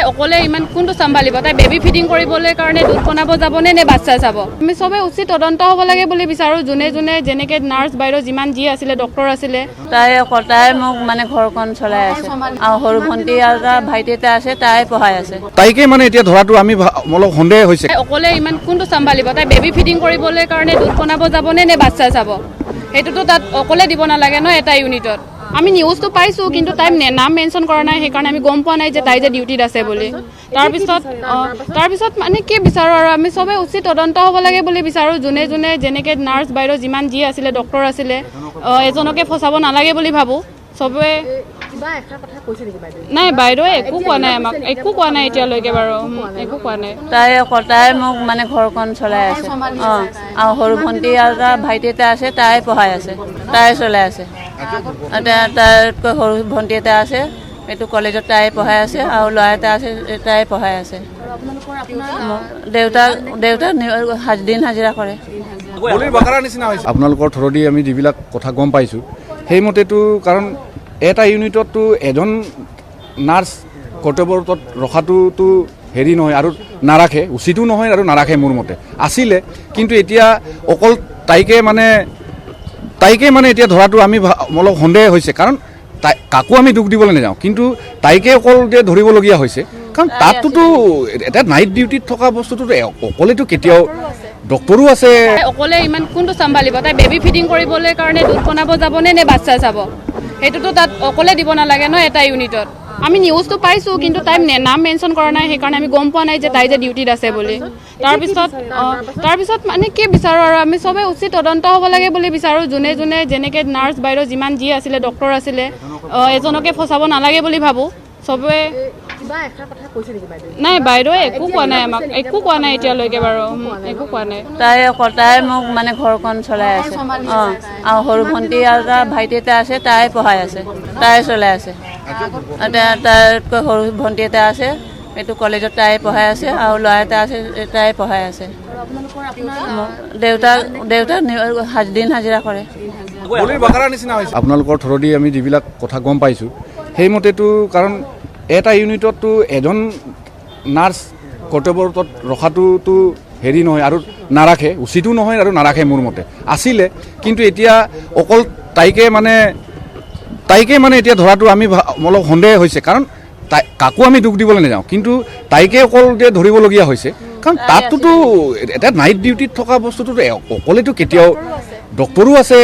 অকলে ইমান কোনটো চম্ভালিব তাই বেবী ফিডিং কৰিবলৈ কাৰণে দুধ বনাব যাবনে নে বাচ্চা চাব আমি সবে উচিত তদন্ত হ'ব লাগে বুলি বিচাৰো যোনে যোনে যেনেকৈ নাৰ্ছ বাইদেউ যিমান যি আছিলে ডক্টৰ আছিলে তাই মোক মানে ঘৰখন চলাই আছে আৰু সৰু ভণ্টি আৰু ভাইটি এটা আছে তাই পঢ়াই আছে তাইকে মানে এতিয়া ধৰাটো আমি অলপ সন্দেহ হৈছে অকলে ইমান কোনটো চম্ভালিব তাই বেবী ফিডিং কৰিবলৈ কাৰণে দুধ বনাব যাবনে নে বাচ্চা চাব সেইটোতো তাত অকলে দিব নালাগে ন এটা ইউনিটত আমি নিউজটো পাইছোঁ কিন্তু তাই নাম মেনশ্যন কৰা নাই সেইকাৰণে আমি গম পোৱা নাই যে তাই যে ডিউটিত আছে বুলি তাৰপিছত মানে কি বিচাৰোঁ আৰু আমি সবে উচিত তদন্ত হ'ব লাগে বুলি বিচাৰোঁ যোনে যোনে যেনেকৈ নাৰ্ছ বাইদেউ যিমান যি আছিলে ডক্টৰ আছিলে এজনকে ফচাব নালাগে বুলি ভাবোঁ সবে নাই বাইদেৱে একো কোৱা নাই আমাক একো কোৱা নাই এতিয়ালৈকে বাৰু একো কোৱা নাই তাই মোক মানে ঘৰখন চলাই আছে আৰু সৰু ভণ্টি আৰু ভাইটি এটা আছে তাই পঢ়াই আছে তাই চলাই আছে তাইতকৈ সৰু ভণ্টি এটা আছে এইটো কলেজত তাই পঢ়াই আছে আৰু ল'ৰা এটা আছে তাই পঢ়াই আছে দেউতা দিন হাজিৰা কৰে আপোনালোকৰ থ্ৰুদি আমি যিবিলাক কথা গম পাইছোঁ সেইমতেতো কাৰণ এটা ইউনিটততো এজন নাৰ্ছ কৰ্তব্যৰত ৰখাটোতো হেৰি নহয় আৰু নাৰাখে উচিতো নহয় আৰু নাৰাখে মোৰ মতে আছিলে কিন্তু এতিয়া অকল তাইকে মানে এতিয়া ধৰাটো আমি অলপ সন্দেহ হৈছে কাৰণ তাই কাকো আমি দুখ দিবলৈ নাযাওঁ কিন্তু তাইকে অকল যে ধৰিবলগীয়া হৈছে কাৰণ তাতটোতো এটা নাইট ডিউটিত থকা বস্তুটোতো অকলেতো কেতিয়াও ডক্টৰো আছে অকলে ইমান কোনটো চম্ভালিব তাই বেবী ফিডিং কৰিবলৈ কাৰণে দুধ বনাব যাবনে নে বাচ্চা চাব সেইটোতো তাত অকলে দিব নালাগে ন এটা ইউনিটত আমি নিউজটো পাইছোঁ কিন্তু তাই নাম মেনশ্যন কৰা নাই সেইকাৰণে আমি গম পোৱা নাই যে তাই যে ডিউটিত আছে বুলি তাৰপিছত মানে কি বিচাৰোঁ আৰু আমি সবে উচিত তদন্ত হ'ব লাগে বুলি বিচাৰোঁ যোনে যোনে যেনেকৈ নাৰ্ছ বাইদেউ যিমান যি আছিলে ডক্টৰ আছিলে এজনকে ফচাব নালাগে বুলি ভাবোঁ সবে নাই বাইদেৱে একো কোৱা নাই আমাক একো কোৱা নাই এতিয়ালৈকে বাৰু একো কোৱা নাই তাই মোক মানে ঘৰখন চলাই আছে আৰু সৰু ভণ্টি আৰু ভাইটি এটা আছে তাই পঢ়াই আছে তাই চলাই আছে তাইতকৈ সৰু ভণ্টি এটা আছে এইটো কলেজত তাই পঢ়াই আছে আৰু ল'ৰা এটা আছে তাই পঢ়াই আছে দেউতা দিন হাজিৰা কৰে আপোনালোকৰ থ্ৰুদি আমি যিবিলাক কথা গম পাইছোঁ সেইমতেতো কাৰণ এটা ইউনিটততো এজন নাৰ্ছ কৰ্তব্যৰত ৰখাটোতো হেৰি নহয় আৰু নাৰাখে উচিতো নহয় আৰু নাৰাখে মোৰ মতে আছিলে কিন্তু এতিয়া অকল তাইকে মানে এতিয়া ধৰাটো আমি অলপ সন্দেহ হৈছে কাৰণ তাই কাকো আমি দুখ দিবলৈ নাযাওঁ কিন্তু তাইকে অকল যে ধৰিবলগীয়া হৈছে কাৰণ তাতটোতো এটা নাইট ডিউটিত থকা বস্তুটোতো অকলেতো কেতিয়াও ডক্টৰো আছে